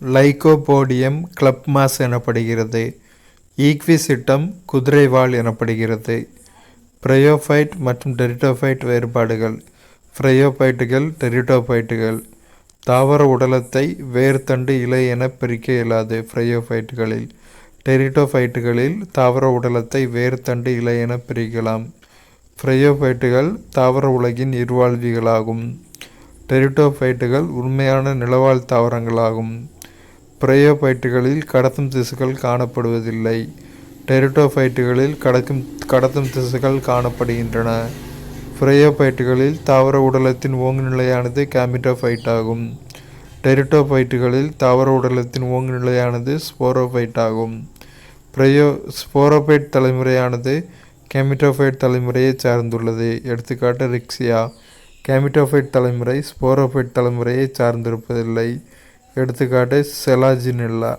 Lycopodium கிளப்மாஸ் எனப்படுகிறது. ஈக்விசிட்டம் குதிரைவால் எனப்படுகிறது. பிரையோஃபைட் மற்றும் டெரிட்டோஃபைட் வேறுபாடுகள். பிரையோஃபைட்டுகள், டெரிட்டோஃபைட்டுகள். தாவர உடலத்தை வேர்த்தண்டு இலை என பிரிக்க இயலாது. பிரையோஃபைட்டுகளில். டெரிட்டோஃபைட்டுகளில் தாவர உடலத்தை வேர்த்தண்டு இலை என பிரிக்கலாம். பிரையோஃபைட்டுகள் தாவர உலகின் இருவாழ்விகளாகும். டெரிட்டோஃபைட்டுகள் உண்மையான நிலவாழ் தாவரங்களாகும். பிரையோஃபைட்டுகளில் கடத்தும் திசுக்கள் காணப்படுவதில்லை. டெரிட்டோஃபைட்டுகளில் கடத்தும் திசுக்கள் காணப்படுகின்றன. பிரையோஃபைட்டுகளில் தாவர உடலத்தின் ஓங்கு நிலையானது கேமிட்டோஃபைட் ஆகும். டெரிட்டோஃபைட்டுகளில் தாவர உடலத்தின் ஓங்கு நிலையானது ஸ்போரோஃபைட் ஆகும். ஸ்போரோஃபைட் தலைமுறையானது கேமிட்டோஃபைட் தலைமுறையை சார்ந்துள்ளது. எடுத்துக்காட்டு ரிக்ஸியா. கேமிட்டோஃபைட் தலைமுறை ஸ்போரோஃபைட் தலைமுறையை சார்ந்திருப்பதில்லை. எடுத்துக்காட்டு செலாஜினில்லா.